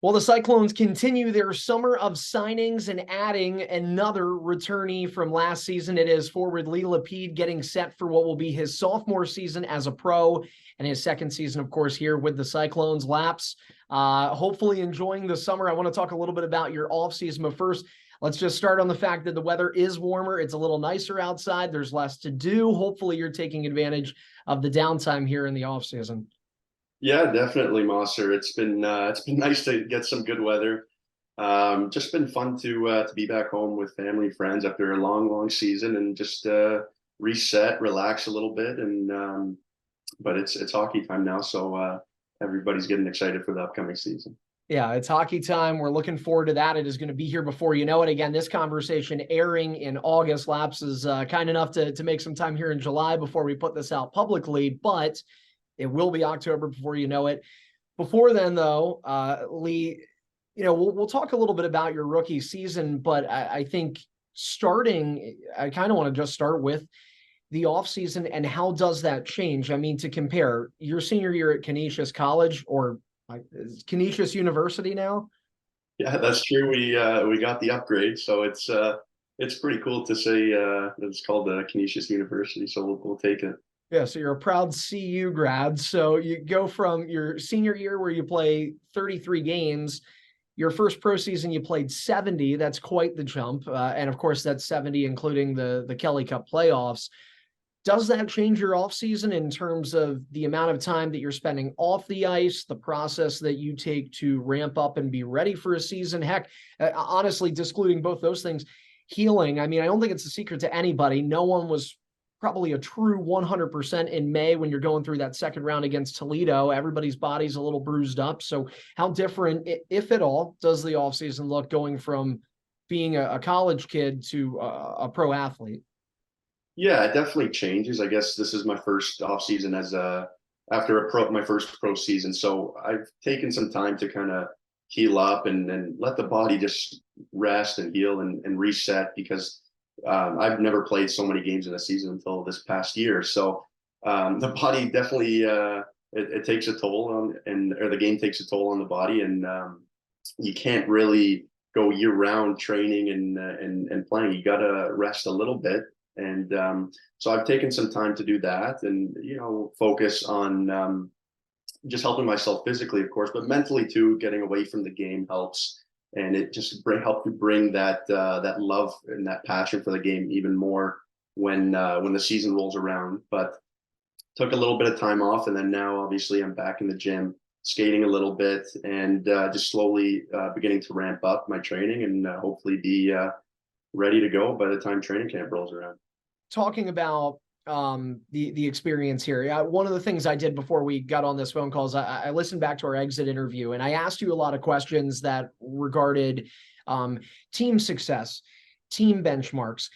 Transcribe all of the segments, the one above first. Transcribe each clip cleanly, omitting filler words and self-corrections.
Well, the Cyclones continue their summer of signings and adding another returnee from last season. It is forward Lee Lapid getting set for what will be his sophomore season as a pro and his second season, of course, here with the Cyclones. Laps, hopefully enjoying the summer. I want to talk a little bit about your offseason, but first, let's just start on the fact that the weather is warmer. It's a little nicer outside. There's less to do. Hopefully, you're taking advantage of the downtime here in the offseason. Yeah, definitely, Mosser. It's been nice to get some good weather. Just been fun to be back home with family, friends after a long season and just reset, relax a little bit. And but it's hockey time now, so everybody's getting excited for the upcoming season. Yeah, it's hockey time. We're looking forward to that. It is going to be here before you know it. Again, this conversation airing in August. Laps is kind enough to make some time here in July before we put this out publicly, but it will be October before you know it. Before then, though, Lee, we'll talk a little bit about your rookie season, but I think I kind of want to just start with the offseason and how does that change? I mean, to compare your senior year at Canisius College or Canisius University now. Yeah, that's true. We got the upgrade, so it's pretty cool to say that it's called the Canisius University. So we'll take it. Yeah, so you're a proud CU grad. So you go from your senior year where you play 33 games, your first pro season you played 70. That's quite the jump, and of course that's 70 including the Kelly Cup playoffs. Does that change your offseason in terms of the amount of time that you're spending off the ice, the process that you take to ramp up and be ready for a season? Heck, honestly, discluding both those things, healing. I mean, I don't think it's a secret to anybody. No one was probably a true 100% in May when you're going through that second round against Toledo. Everybody's body's a little bruised up. So how different, if at all, does the offseason look going from being a college kid to a pro athlete? Yeah, it definitely changes. I guess this is my first off season as after my first pro season. So I've taken some time to kind of heal up and let the body just rest and heal and reset because I've never played so many games in a season until this past year. So the body definitely it takes a toll or the game takes a toll on the body, and you can't really go year round training and playing. You got to rest a little bit, and so I've taken some time to do that, and focus on just helping myself physically, of course, but mentally too. Getting away from the game helps, and it just helped to bring that love and that passion for the game even more when the season rolls around. But took a little bit of time off, and then now obviously I'm back in the gym, skating a little bit, and just slowly beginning to ramp up my training and hopefully be ready to go by the time training camp rolls around. Talking about the experience here. One of the things I did before we got on this phone call is I listened back to our exit interview and I asked you a lot of questions that regarded team success, team benchmarks,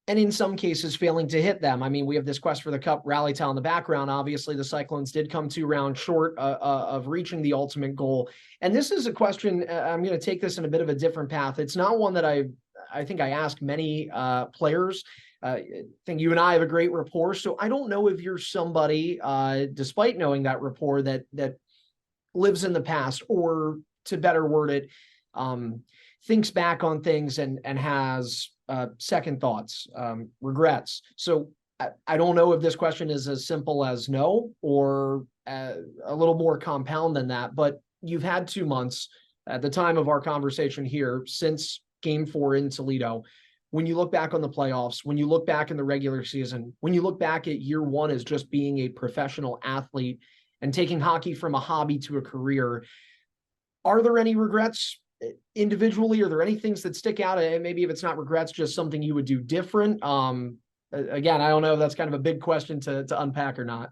and in some cases failing to hit them. I mean, we have this Quest for the Cup rally towel in the background. Obviously, the Cyclones did come 2 rounds short of reaching the ultimate goal. And this is a question, I'm going to take this in a bit of a different path. It's not one that I think I ask many players. I think you and I have a great rapport. So I don't know if you're somebody, despite knowing that rapport, that lives in the past, or to better word it, thinks back on things and has second thoughts, regrets. So I don't know if this question is as simple as no, or a little more compound than that, but you've had 2 months at the time of our conversation here since Game 4 in Toledo. When you look back on the playoffs, when you look back in the regular season, when you look back at year 1 as just being a professional athlete and taking hockey from a hobby to a career, are there any regrets individually? Are there any things that stick out? And maybe if it's not regrets, just something you would do different. Again, I don't know if that's kind of a big question to unpack or not.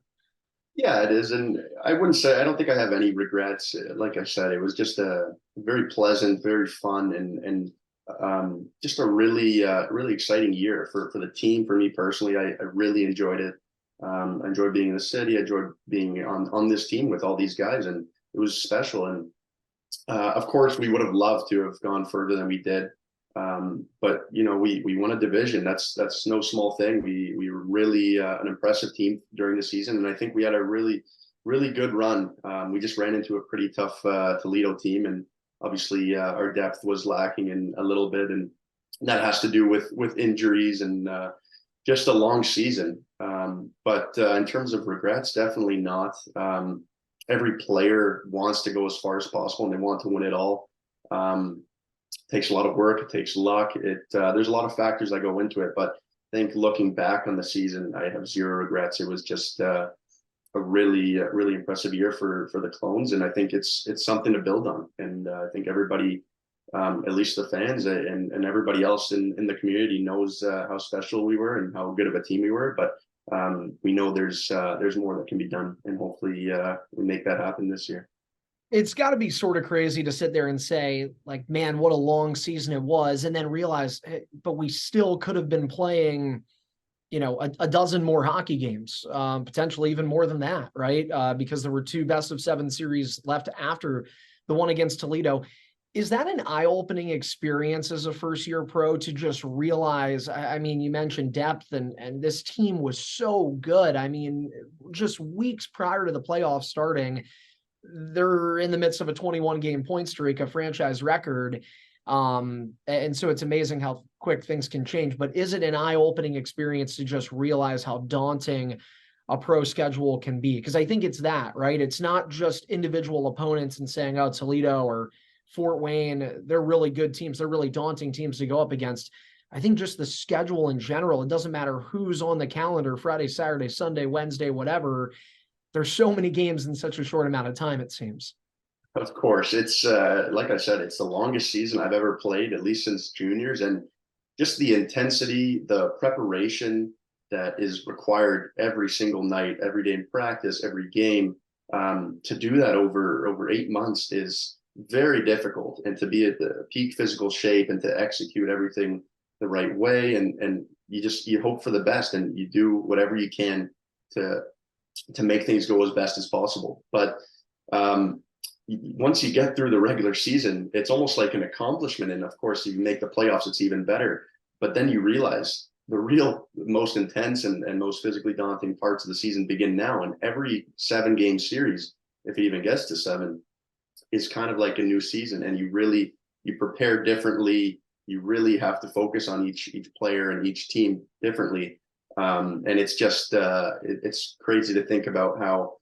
Yeah, it is. And I don't think I have any regrets. Like I said, it was just a very pleasant, very fun, and just a really exciting year for the team. For me personally, I really enjoyed it. I enjoyed being in the city. I enjoyed being on this team with all these guys, and it was special. And of course, we would have loved to have gone further than we did. But we won a division. That's no small thing. We were really an impressive team during the season, and I think we had a really good run. We just ran into a pretty tough Toledo team, and obviously our depth was lacking in a little bit, and that has to do with injuries and just a long season. But in terms of regrets, definitely not. Every player wants to go as far as possible, and they want to win it all. It takes a lot of work. It takes luck. There's a lot of factors that go into it, but I think looking back on the season, I have zero regrets. It was just a really impressive year for the Clones, and I think it's something to build on. And I think everybody, at least the fans and everybody else in the community, knows how special we were and how good of a team we were. But we know there's more that can be done, and hopefully we make that happen this year. It's got to be sort of crazy to sit there and say, like, man, what a long season it was, and then realize, hey, but we still could have been playing, you know, a dozen more hockey games, potentially even more than that, right? Because there were 2 best-of-7 series left after the one against Toledo. Is that an eye-opening experience as a first-year pro to just realize, I mean, you mentioned depth, and this team was so good. I mean, just weeks prior to the playoffs starting, they're in the midst of a 21-game point streak, a franchise record. And so it's amazing how quick things can change. But is it an eye-opening experience to just realize how daunting a pro schedule can be? Because I think it's that, right? It's not just individual opponents and saying, oh, Toledo or Fort Wayne, they're really good teams. They're really daunting teams to go up against. I think just the schedule in general, it doesn't matter who's on the calendar, Friday, Saturday, Sunday, Wednesday, whatever. There's so many games in such a short amount of time, it seems. Of course, it's like I said, it's the longest season I've ever played, at least since juniors, and just the intensity, the preparation that is required every single night, every day in practice, every game. To do that over 8 months is very difficult, and to be at the peak physical shape and to execute everything the right way, and you hope for the best, and you do whatever you can to make things go as best as possible. But once you get through the regular season, it's almost like an accomplishment. And of course, if you make the playoffs, it's even better. But then you realize the real most intense and most physically daunting parts of the season begin now. And every 7-game series, if it even gets to 7, is kind of like a new season. And you prepare differently. You really have to focus on each player and each team differently. And it's just it's crazy to think about how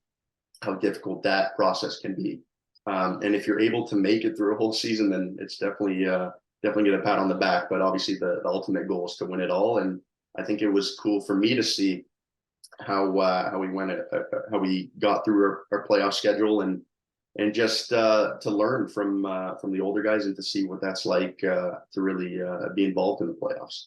difficult that process can be. And if you're able to make it through a whole season, then it's definitely get a pat on the back. But obviously, the ultimate goal is to win it all. And I think it was cool for me to see how we got through our playoff schedule, and just to learn from the older guys, and to see what that's like to really be involved in the playoffs.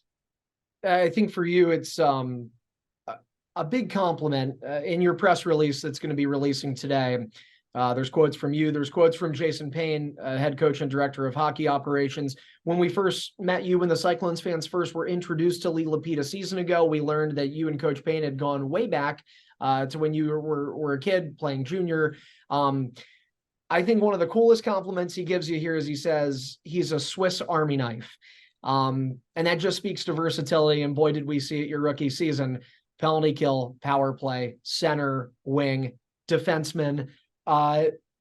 I think for you, it's a big compliment in your press release that's going to be releasing today. There's quotes from you. There's quotes from Jason Payne, head coach and director of hockey operations. When we first met you, when the Cyclones fans first were introduced to Lee Lapid a season ago, we learned that you and Coach Payne had gone way back to when you were a kid playing junior. I think one of the coolest compliments he gives you here is he says he's a Swiss Army knife. And that just speaks to versatility. And boy, did we see it your rookie season: penalty kill, power play, center, wing, defenseman,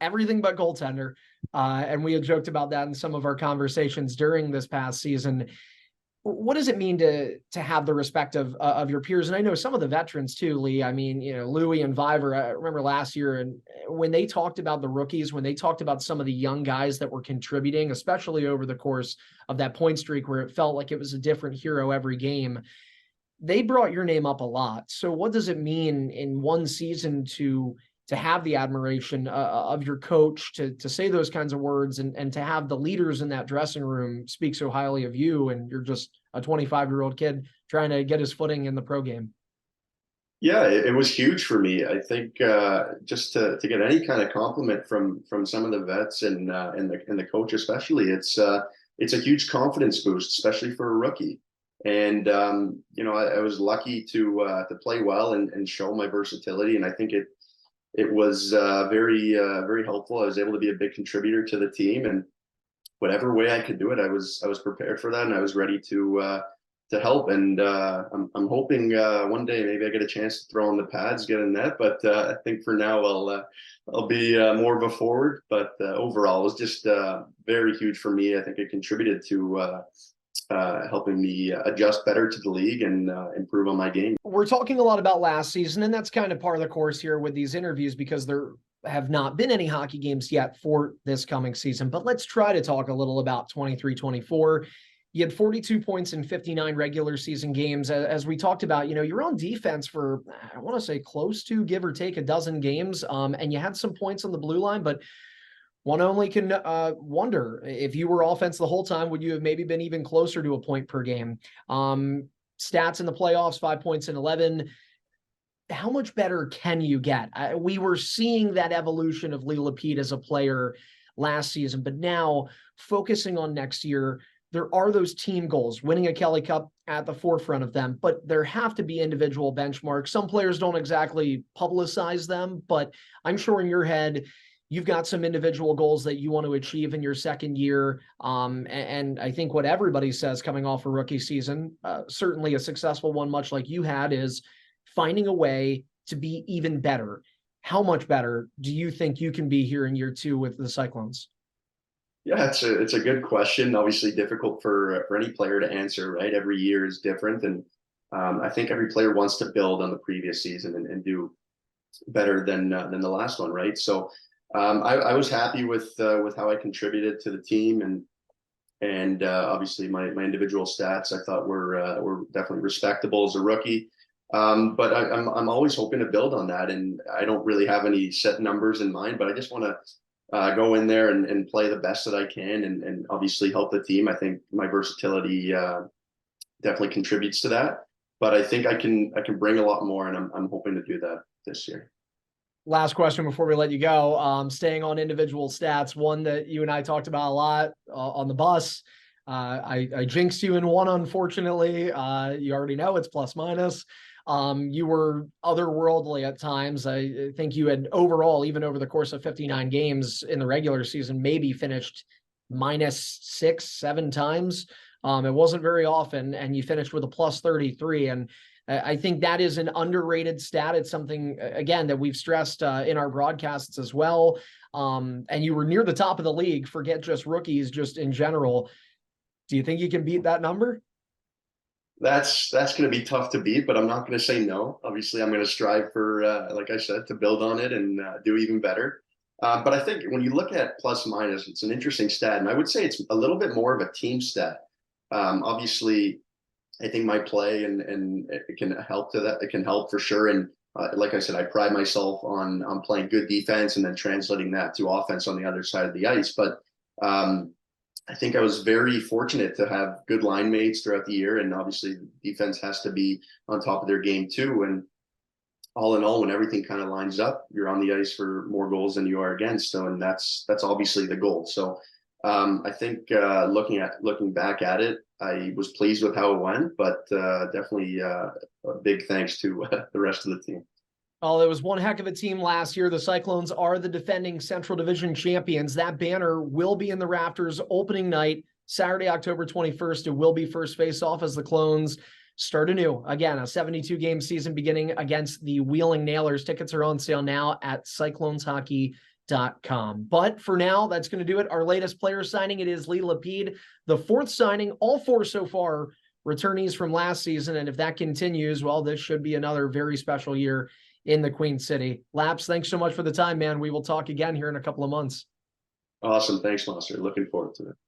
everything but goaltender. And we had joked about that in some of our conversations during this past season. What does it mean to have the respect of your peers? And I know some of the veterans too, Lee. I mean, you know, Louie and Viver, I remember last year, and when they talked about the rookies, when they talked about some of the young guys that were contributing, especially over the course of that point streak where it felt like it was a different hero every game, they brought your name up a lot. So what does it mean in one season to have the admiration of your coach, to say those kinds of words, and to have the leaders in that dressing room speak so highly of you, and you're just a 25-year-old kid trying to get his footing in the pro game? Yeah, it was huge for me. I think just to get any kind of compliment from some of the vets and the coach especially, it's a huge confidence boost, especially for a rookie. And you know, I was lucky to play well and show my versatility, and I think it was very helpful. I was able to be a big contributor to the team, and whatever way I could do it, I was prepared for that, and I was ready to help. And I'm hoping one day maybe I get a chance to throw on the pads, get a net. But I think for now I'll be more of a forward. But overall, it was just very huge for me. I think it contributed to helping me adjust better to the league and improve on my game. We're talking a lot about last season, and that's kind of part of the course here with these interviews because there have not been any hockey games yet for this coming season. But let's try to talk a little about 23-24. You had 42 points in 59 regular season games. As we talked about, you're on defense for, I want to say, close to, give or take, a dozen games. And you had some points on the blue line, but one only can wonder if you were offense the whole time, would you have maybe been even closer to a point per game? Stats in the playoffs, 5 points in 11. How much better can you get? We were seeing that evolution of Lee Lapid as a player last season, but now focusing on next year, there are those team goals, winning a Kelly Cup at the forefront of them, but there have to be individual benchmarks. Some players don't exactly publicize them, but I'm sure in your head, you've got some individual goals that you want to achieve in your second year. And I think what everybody says coming off a rookie season, certainly a successful one, much like you had, is finding a way to be even better. How much better do you think you can be here in year two with the Cyclones? Yeah, it's a good question. Obviously, difficult for any player to answer. Right, every year is different, and I think every player wants to build on the previous season and do better than the last one. Right, so I was happy with how I contributed to the team, and obviously my individual stats I thought were definitely respectable as a rookie. But I'm always hoping to build on that, and I don't really have any set numbers in mind, but I just want to go in there and play the best that I can, and obviously help the team. I think my versatility definitely contributes to that, but I think I can bring a lot more, and I'm hoping to do that this year. Last question before we let you go. Staying on individual stats, one that you and I talked about a lot on the bus. I jinxed you in one, unfortunately. You already know it's plus minus. You were otherworldly at times. I think you had overall, even over the course of 59 games in the regular season, maybe finished minus 6-7 times. It wasn't very often, and you finished with a plus 33. And I think that is an underrated stat. It's something, again, that we've stressed in our broadcasts as well. And you were near the top of the league, forget just rookies, just in general. Do you think you can beat that number? That's going to be tough to beat, but I'm not going to say no. Obviously, I'm going to strive for, like I said, to build on it and do even better. But I think when you look at plus minus, it's an interesting stat, and I would say it's a little bit more of a team stat. Obviously, I think my play and it can help to that. It can help for sure. And like I said, I pride myself on playing good defense and then translating that to offense on the other side of the ice. But I think I was very fortunate to have good line mates throughout the year, and obviously defense has to be on top of their game too. And all in all, when everything kind of lines up, you're on the ice for more goals than you are against. So, and that's obviously the goal. So I think looking back at it, I was pleased with how it went, but definitely a big thanks to the rest of the team. Oh, it was one heck of a team last year. The Cyclones are the defending Central Division champions. That banner will be in the rafters opening night, Saturday, October 21st. It will be first face-off as the Clones start anew. Again, a 72-game season beginning against the Wheeling Nailers. Tickets are on sale now at cycloneshockey.com. But for now, that's going to do it. Our latest player signing, it is Lee Lapid, the fourth signing, all four so far returnees from last season. And if that continues, well, this should be another very special year in the Queen City. Laps, thanks so much for the time, man. We will talk again here in a couple of months. Awesome. Thanks, Monster. Looking forward to it.